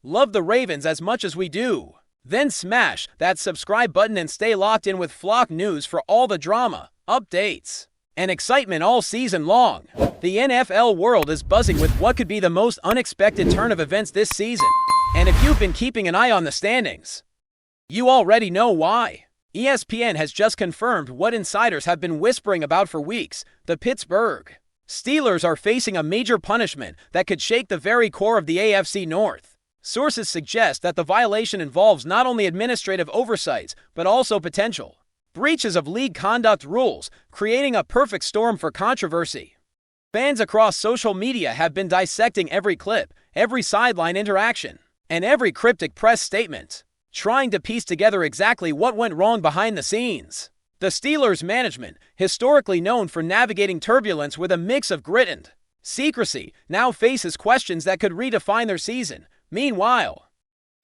Love the Ravens as much as we do? Then smash that subscribe button and stay locked in with Flock News for all the drama, updates, and excitement all season long. The NFL world is buzzing with what could be the most unexpected turn of events this season. And if you've been keeping an eye on the standings, you already know why. ESPN has just confirmed what insiders have been whispering about for weeks. The Pittsburgh Steelers are facing a major punishment that could shake the very core of the AFC North. Sources suggest that the violation involves not only administrative oversights, but also potential breaches of league conduct rules, creating a perfect storm for controversy. Fans across social media have been dissecting every clip, every sideline interaction, and every cryptic press statement, trying to piece together exactly what went wrong behind the scenes. The Steelers' management, historically known for navigating turbulence with a mix of grit and secrecy, now faces questions that could redefine their season. Meanwhile,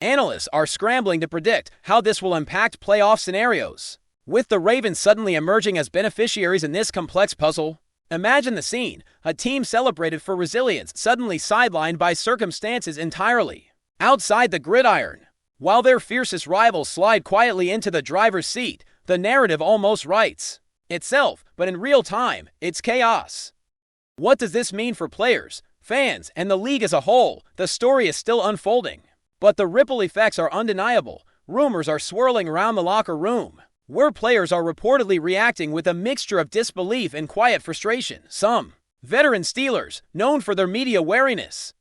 analysts are scrambling to predict how this will impact playoff scenarios. With the Ravens suddenly emerging as beneficiaries in this complex puzzle, imagine the scene: a team celebrated for resilience suddenly sidelined by circumstances entirely outside the gridiron. While their fiercest rivals slide quietly into the driver's seat, the narrative almost writes itself, but in real time, it's chaos. What does this mean for players, fans, and the league as a whole? The story is still unfolding, but the ripple effects are undeniable. Rumors are swirling around the locker room, where players are reportedly reacting with a mixture of disbelief and quiet frustration. Some veteran Steelers, known for their media wariness,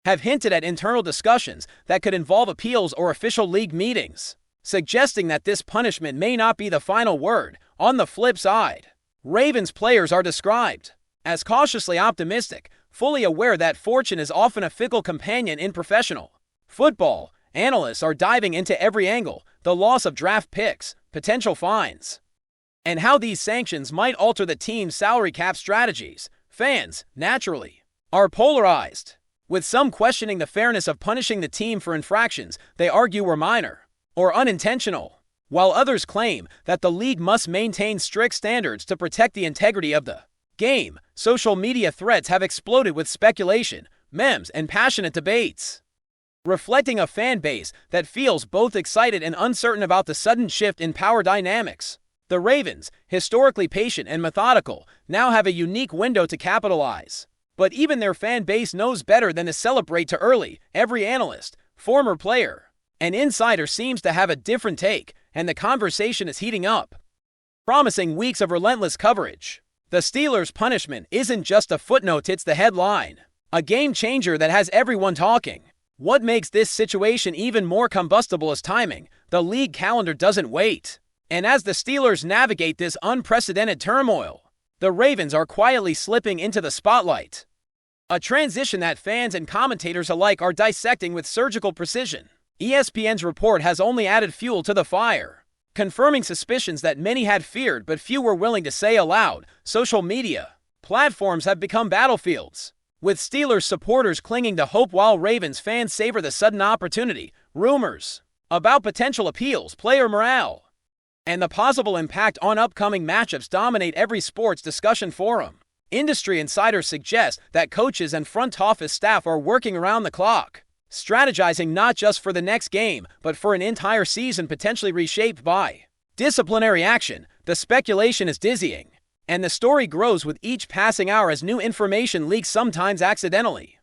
have hinted at internal discussions that could involve appeals or official league meetings, suggesting that this punishment may not be the final word. On the flip side, Ravens players are described as cautiously optimistic, fully aware that fortune is often a fickle companion in professional football. Analysts are diving into every angle: the loss of draft picks, potential fines, and how these sanctions might alter the team's salary cap strategies. Fans, naturally, are polarized, with some questioning the fairness of punishing the team for infractions they argue were minor or unintentional, while others claim that the league must maintain strict standards to protect the integrity of the game. Social media threads have exploded with speculation, memes, and passionate debates, reflecting a fan base that feels both excited and uncertain about the sudden shift in power dynamics. The Ravens, historically patient and methodical, now have a unique window to capitalize. But even their fan base knows better than to celebrate too early. Every analyst, former player, and insider seems to have a different take, and the conversation is heating up, promising weeks of relentless coverage. The Steelers' punishment isn't just a footnote, it's the headline, a game changer that has everyone talking. What makes this situation even more combustible is timing. The league calendar doesn't wait, and as the Steelers navigate this unprecedented turmoil, the Ravens are quietly slipping into the spotlight, a transition that fans and commentators alike are dissecting with surgical precision. ESPN's report has only added fuel to the fire, confirming suspicions that many had feared but few were willing to say aloud. Social media platforms have become battlefields, with Steelers supporters clinging to hope while Ravens fans savor the sudden opportunity. Rumors about potential appeals, player morale, and the possible impact on upcoming matchups dominate every sports discussion forum. Industry insiders suggest that coaches and front office staff are working around the clock, strategizing not just for the next game, but for an entire season potentially reshaped by disciplinary action. The speculation is dizzying, and the story grows with each passing hour as new information leaks, sometimes accidentally,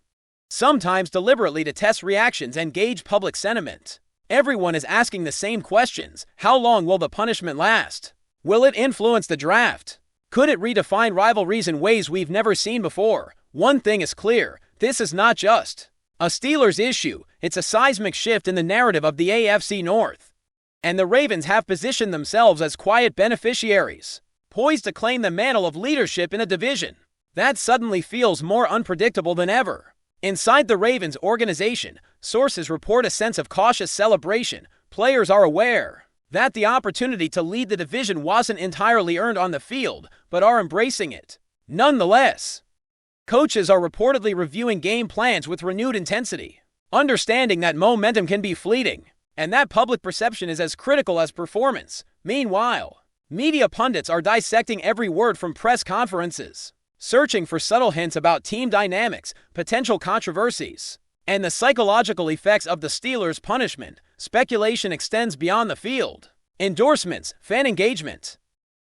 sometimes deliberately, to test reactions and gauge public sentiment. Everyone is asking the same questions. How long will the punishment last? Will it influence the draft? Could it redefine rivalries in ways we've never seen before? One thing is clear: this is not just a Steelers issue, it's a seismic shift in the narrative of the AFC North. And the Ravens have positioned themselves as quiet beneficiaries, poised to claim the mantle of leadership in a division that suddenly feels more unpredictable than ever. Inside the Ravens organization, sources report a sense of cautious celebration. Players are aware that the opportunity to lead the division wasn't entirely earned on the field, but are embracing it nonetheless. Coaches are reportedly reviewing game plans with renewed intensity, understanding that momentum can be fleeting, and that public perception is as critical as performance. Meanwhile, media pundits are dissecting every word from press conferences, searching for subtle hints about team dynamics, potential controversies, And the psychological effects of the Steelers' punishment, speculation extends beyond the field. Endorsements, fan engagement,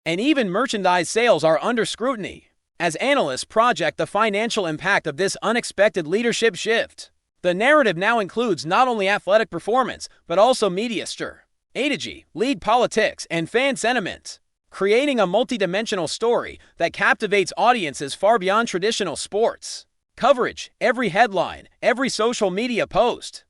and even merchandise sales are under scrutiny as analysts project the financial impact of this unexpected leadership shift. The narrative now includes not only athletic performance, but also media strategy, league politics, and fan sentiment, creating a multidimensional story that captivates audiences far beyond traditional sports coverage. Every headline, every social media post,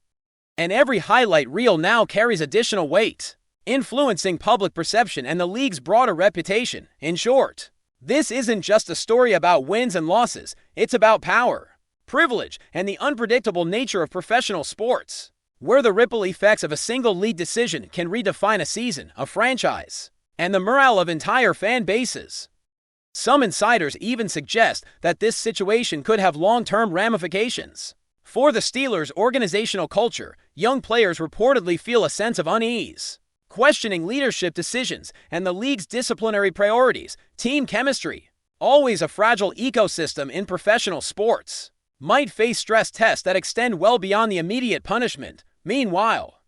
and every highlight reel now carries additional weight, influencing public perception and the league's broader reputation. In short, this isn't just a story about wins and losses, it's about power, privilege, and the unpredictable nature of professional sports, where the ripple effects of a single league decision can redefine a season, a franchise, and the morale of entire fan bases. Some insiders even suggest that this situation could have long-term ramifications. For the Steelers' organizational culture, young players reportedly feel a sense of unease, questioning leadership decisions and the league's disciplinary priorities. Team chemistry, always a fragile ecosystem in professional sports, might face stress tests that extend well beyond the immediate punishment. Meanwhile,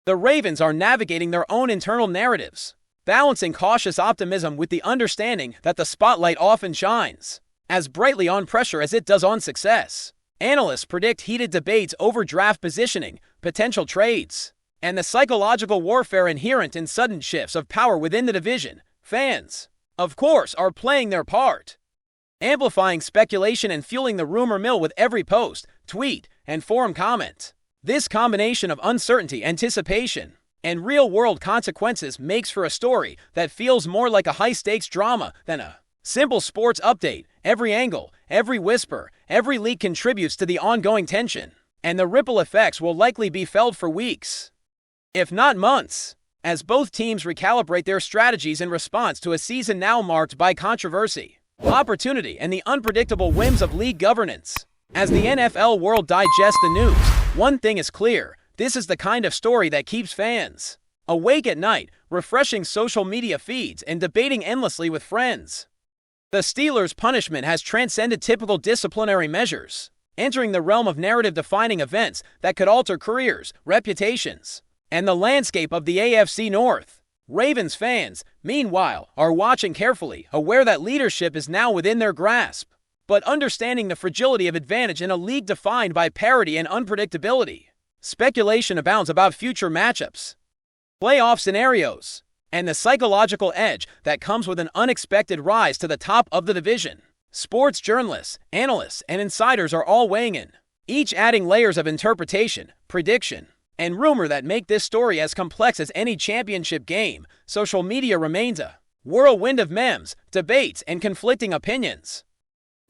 the Ravens are navigating their own internal narratives, balancing cautious optimism with the understanding that the spotlight often shines as brightly on pressure as it does on success. Analysts predict heated debates over draft positioning, potential trades, and the psychological warfare inherent in sudden shifts of power within the division. Fans, of course, are playing their part, amplifying speculation and fueling the rumor mill with every post, tweet, and forum comment. This combination of uncertainty, anticipation, and real-world consequences makes for a story that feels more like a high-stakes drama than a simple sports update. Every angle, every whisper, every leak contributes to the ongoing tension, and the ripple effects will likely be felt for weeks, if not months, as both teams recalibrate their strategies in response to a season now marked by controversy, opportunity, and the unpredictable whims of league governance. As the NFL world digests the news, one thing is clear: this is the kind of story that keeps fans awake at night, refreshing social media feeds and debating endlessly with friends. The Steelers' punishment has transcended typical disciplinary measures, entering the realm of narrative-defining events that could alter careers, reputations, and the landscape of the AFC North. Ravens fans, meanwhile, are watching carefully, aware that leadership is now within their grasp, but understanding the fragility of advantage in a league defined by parity and unpredictability. Speculation abounds about future matchups, playoff scenarios, and the psychological edge that comes with an unexpected rise to the top of the division. Sports journalists, analysts, and insiders are all weighing in, each adding layers of interpretation, prediction, and rumor that make this story as complex as any championship game. Social media remains a whirlwind of memes, debates, and conflicting opinions,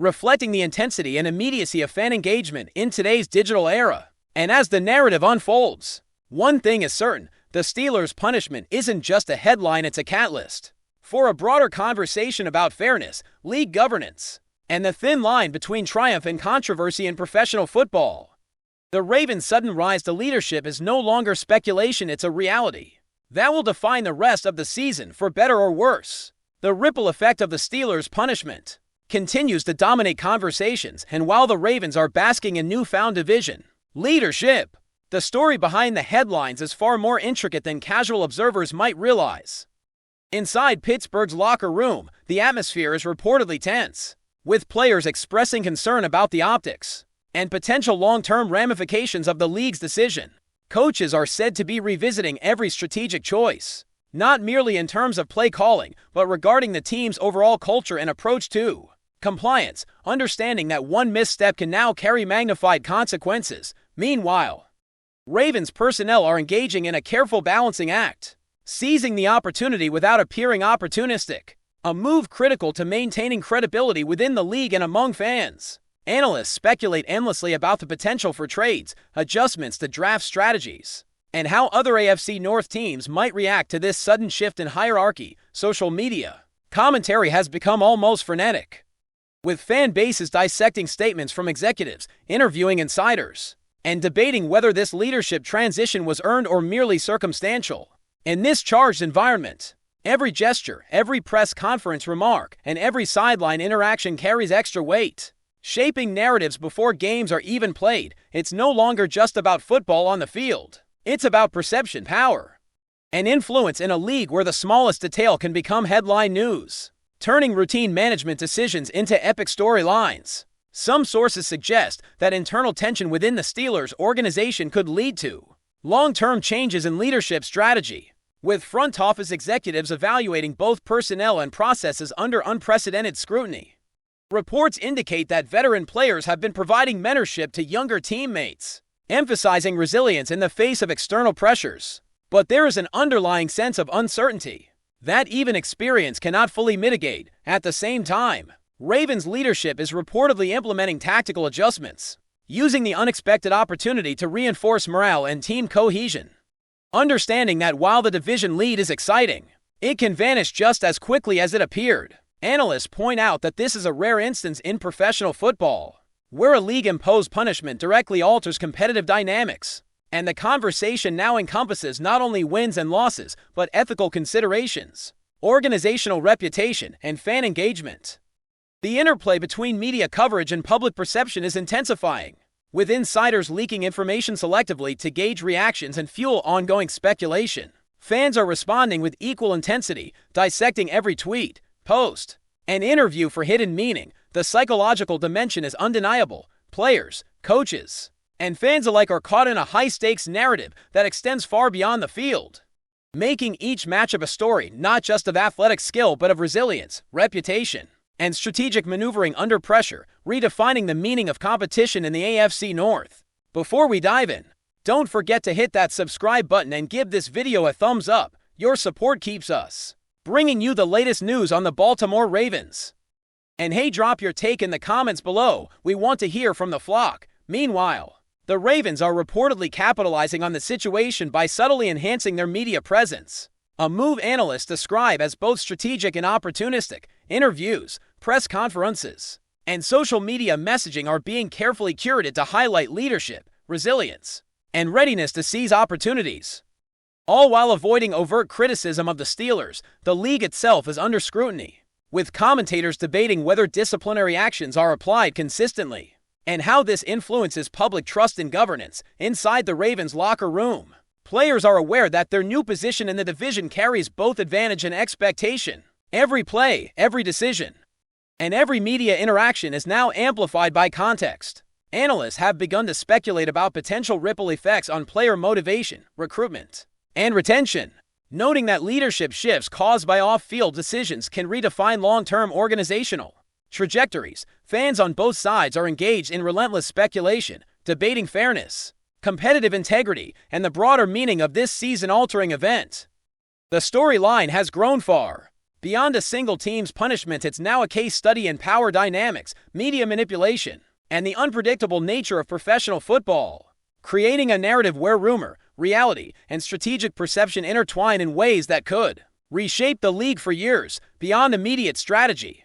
reflecting the intensity and immediacy of fan engagement in today's digital era. And as the narrative unfolds, one thing is certain: the Steelers' punishment isn't just a headline, it's a catalyst for a broader conversation about fairness, league governance, and the thin line between triumph and controversy in professional football. The Ravens' sudden rise to leadership is no longer speculation, it's a reality that will define the rest of the season, for better or worse. The ripple effect of the Steelers' punishment continues to dominate conversations, and while the Ravens are basking in newfound division leadership, the story behind the headlines is far more intricate than casual observers might realize. Inside Pittsburgh's locker room, the atmosphere is reportedly tense, with players expressing concern about the optics and potential long-term ramifications of the league's decision. Coaches are said to be revisiting every strategic choice, not merely in terms of play calling, but regarding the team's overall culture and approach to compliance, understanding that one misstep can now carry magnified consequences. Meanwhile, Ravens personnel are engaging in a careful balancing act, seizing the opportunity without appearing opportunistic, a move critical to maintaining credibility within the league and among fans. Analysts speculate endlessly about the potential for trades, adjustments to draft strategies, and how other AFC North teams might react to this sudden shift in hierarchy. Social media commentary has become almost frenetic, with fan bases dissecting statements from executives, interviewing insiders, and debating whether this leadership transition was earned or merely circumstantial. In this charged environment, every gesture, every press conference remark, and every sideline interaction carries extra weight. shaping narratives before games are even played. It's no longer just about football on the field. It's about perception, power, and influence in a league where the smallest detail can become headline news, turning routine management decisions into epic storylines. Some sources suggest that internal tension within the Steelers organization could lead to long-term changes in leadership strategy, with front office executives evaluating both personnel and processes under unprecedented scrutiny. Reports indicate that veteran players have been providing mentorship to younger teammates, emphasizing resilience in the face of external pressures. But there is an underlying sense of uncertainty that even experience cannot fully mitigate. At the same time, Ravens leadership is reportedly implementing tactical adjustments, using the unexpected opportunity to reinforce morale and team cohesion. Understanding that while the division lead is exciting, it can vanish just as quickly as it appeared. Analysts point out that this is a rare instance in professional football, where a league-imposed punishment directly alters competitive dynamics, and the conversation now encompasses not only wins and losses, but ethical considerations, organizational reputation, and fan engagement. The interplay between media coverage and public perception is intensifying, with insiders leaking information selectively to gauge reactions and fuel ongoing speculation. Fans are responding with equal intensity, dissecting every tweet, post, and interview for hidden meaning. The psychological dimension is undeniable. Players, coaches, and fans alike are caught in a high-stakes narrative that extends far beyond the field, making each matchup a story not just of athletic skill but of resilience, reputation, and strategic maneuvering under pressure, redefining the meaning of competition in the AFC North. Before we dive in, don't forget to hit that subscribe button and give this video a thumbs up. Your support keeps us bringing you the latest news on the Baltimore Ravens. And hey, drop your take in the comments below. We want to hear from the flock. Meanwhile, the Ravens are reportedly capitalizing on the situation by subtly enhancing their media presence, a move analysts describe as both strategic and opportunistic. Interviews, press conferences, and social media messaging are being carefully curated to highlight leadership, resilience, and readiness to seize opportunities, all while avoiding overt criticism of the Steelers. The league itself is under scrutiny, with commentators debating whether disciplinary actions are applied consistently, and how this influences public trust in governance. Inside the Ravens locker room, players are aware that their new position in the division carries both advantage and expectation. Every play, every decision, and every media interaction is now amplified by context. Analysts have begun to speculate about potential ripple effects on player motivation, recruitment, and retention, noting that leadership shifts caused by off-field decisions can redefine long-term organizational trajectories. Fans on both sides are engaged in relentless speculation, debating fairness, competitive integrity, and the broader meaning of this season-altering event. The storyline has grown far beyond a single team's punishment. It's now a case study in power dynamics, media manipulation, and the unpredictable nature of professional football, creating a narrative where rumor, reality, and strategic perception intertwine in ways that could reshape the league for years beyond immediate strategy.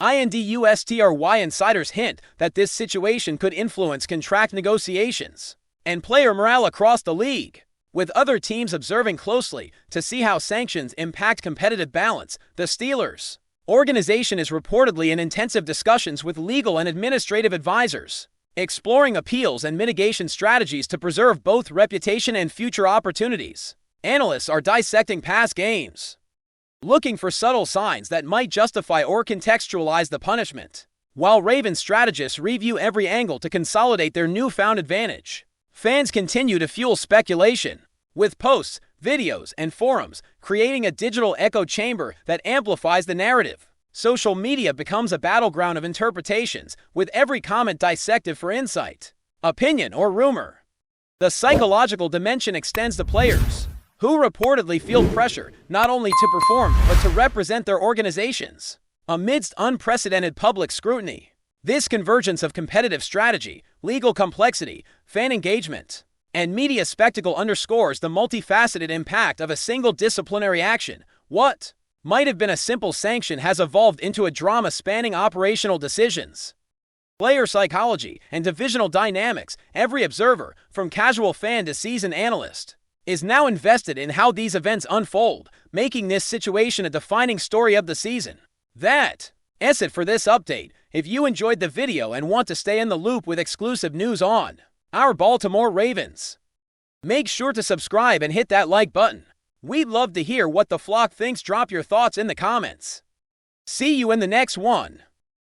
Insiders hint that this situation could influence contract negotiations and player morale across the league, with other teams observing closely to see how sanctions impact competitive balance. The Steelers organization is reportedly in intensive discussions with legal and administrative advisors, exploring appeals and mitigation strategies to preserve both reputation and future opportunities. Analysts are dissecting past games, looking for subtle signs that might justify or contextualize the punishment, while Ravens strategists review every angle to consolidate their newfound advantage. Fans continue to fuel speculation, with posts, videos, and forums creating a digital echo chamber that amplifies the narrative. Social media becomes a battleground of interpretations, with every comment dissected for insight, opinion, or rumor. The psychological dimension extends to players, who reportedly feel pressure not only to perform but to represent their organizations amidst unprecedented public scrutiny. This convergence of competitive strategy, legal complexity, fan engagement, and media spectacle underscores the multifaceted impact of a single disciplinary action. What might have been a simple sanction has evolved into a drama spanning operational decisions, player psychology, and divisional dynamics. Every observer, from casual fan to seasoned analyst, is now invested in how these events unfold, making this situation a defining story of the season. That's it for this update. if you enjoyed the video and want to stay in the loop with exclusive news on our Baltimore Ravens. Make sure to subscribe and hit that like button. We'd love to hear what the flock thinks. Drop your thoughts in the comments. See you in the next one.